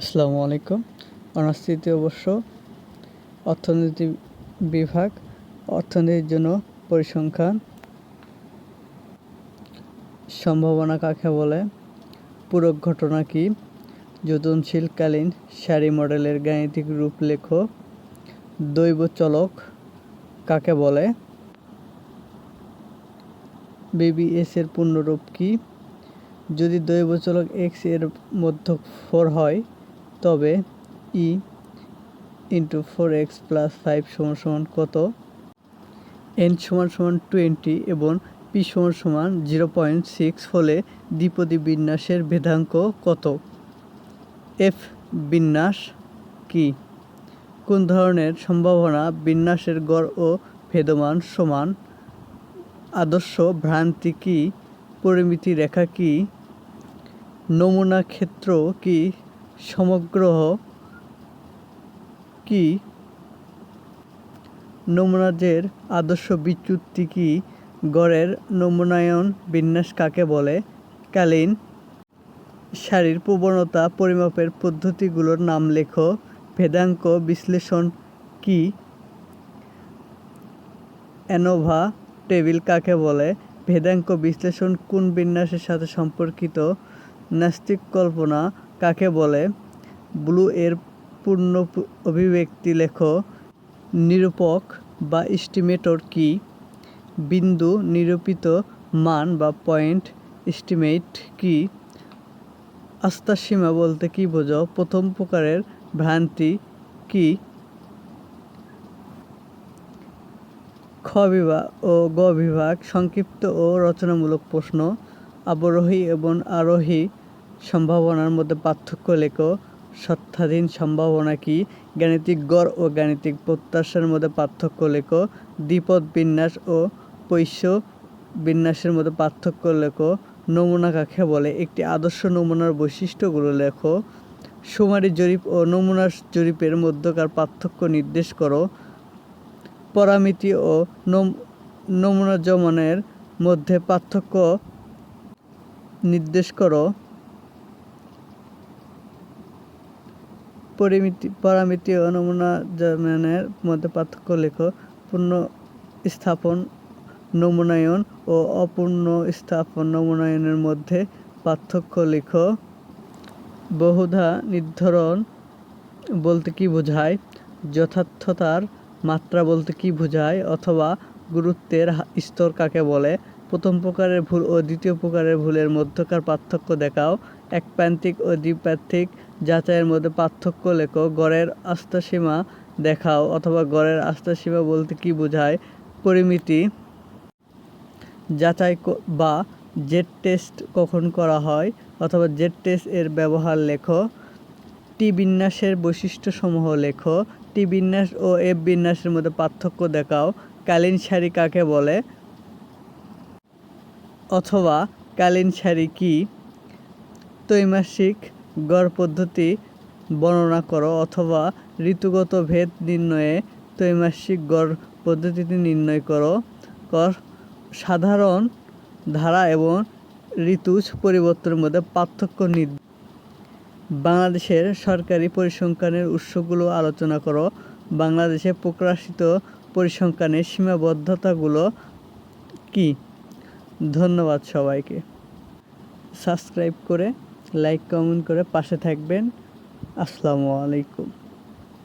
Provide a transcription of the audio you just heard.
আসসালামু আলাইকুম। অনার্স তৃতীয় বর্ষ, অর্থনীতি বিভাগ। অর্থনীতির জন্য পরিসংখ্যান। সম্ভাবনা কাকে বলে? পূরক ঘটনা কি? যোজনশীলকালীন সারি মডেলের গাণিতিক রূপ লেখো। দৈব চলক কাকে বলে? BBS এর পূর্ণরূপ কি? যদি দৈব চলক x এর মধ্যক 4 হয় তবে e × 4x + 5 = কত? n = 20 এবং p = 0.6 হলে দ্বিপদী বিন্যাসের ভেদাঙ্ক কত? f বিন্যাস কি? কোন ধরনের সম্ভাবনা বিন্যাসের গড় ও ভেদমান সমান? আদর্শ ভ্রান্তি কি? পরিমিতি রেখা কি? নমুনা ক্ষেত্র কি? সমগ্র কি? নমুনাজের আদর্শ বিচ্যুতি কি? গড়ের নমুনায়ন বিন্যাস কাকে বলে? কালীন সারির প্রবণতা পরিমাপের পদ্ধতিগুলোর নাম লেখো। ভেদাঙ্ক বিশ্লেষণ কি? অ্যানোভা টেবিল কাকে বলে? ভেদাঙ্ক বিশ্লেষণ কোন বিন্যাসের সাথে সম্পর্কিত? নাস্তিক কল্পনা কাকে বলে? ব্লু এর পূর্ণ অভিব্যক্তি লেখো। নিরূপক বা এস্টিমেটর কি? বিন্দু নিরূপিত মান বা পয়েন্ট এস্টিমেট কি? আস্থার সীমা বলতে কি বোঝো? প্রথম প্রকারের ভ্রান্তি কি? খ বিভাগ ও গ বিভাগ সংক্ষিপ্ত ও রচনামূলক প্রশ্ন। অবরোহী এবং আরোহী সম্ভাবনার মধ্যে পার্থক্য লেখো। সত্তাধীন সম্ভাবনা কি? গাণিতিক গড় ও গাণিতিক প্রত্যাশার মধ্যে পার্থক্য লেখো। দ্বিপদ বিন্যাস ও পৈশ্য বিন্যাসের মধ্যে পার্থক্য লেখো। নমুনা কাকে বলে? একটি আদর্শ নমুনার বৈশিষ্ট্যগুলো লেখো। শুমারি জরিপ ও নমুনা জরিপের মধ্যকার পার্থক্য নির্দেশ করো। পরামিতি ও নমুনা জমানের মধ্যে পার্থক্য নির্দেশ করো। পরামিতি ও নমুনা জমানের মধ্যে পার্থক্য লেখো। পূর্ণ স্থাপন নমুনায়ন ও অপূর্ণ স্থাপন নমুনায়নের মধ্যে পার্থক্য লেখো। বহুধা নির্ধারণ বলতে কি বোঝায়? যথার্থতার মাত্রা বলতে কি বোঝায়? অথবা গুরুত্বের স্তর কাকে বলে? প্রথম প্রকারের ভুল ও দ্বিতীয় প্রকারের ভুলের মধ্যকার পার্থক্য দেখাও। একপ্রান্তিক ও দ্বিপ্রান্তিক যাচাইয়ের মধ্যে পার্থক্য লেখো। গড়ের আস্থাসীমা দেখাও অথবা গড়ের আস্থাসীমা বলতে কি বোঝায়? পরিমিতি যাচাই বা জেড টেস্ট কখন করা হয় অথবা জেড টেস্ট এর ব্যবহার লেখো। টি বিন্যাসের বৈশিষ্ট্যসমূহ লেখো। টি বিন্যাস ও এফ বিন্যাসের মধ্যে পার্থক্য দেখাও। কালীন সারি কাকে বলে অথবা কালীন সারি কি? ত্রৈমাসিক গড় পদ্ধতি বর্ণনা করো অথবা ঋতুগত ভেদ নির্ণয়ে ত্রৈমাসিক গড় পদ্ধতিটি নির্ণয় করো। সাধারণ ধারা এবং ঋতুজ পরিবর্তনের মধ্যে পার্থক্য নির্দেশ। বাংলাদেশের সরকারি পরিসংখ্যানের উৎসগুলো আলোচনা করো। বাংলাদেশে প্রকাশিত পরিসংখ্যানের সীমাবদ্ধতাগুলো কি? ধন্যবাদ সবাইকে। সাবস্ক্রাইব করে লাইক কমেন্ট করে পাশে থাকবেন। আসসালামু আলাইকুম।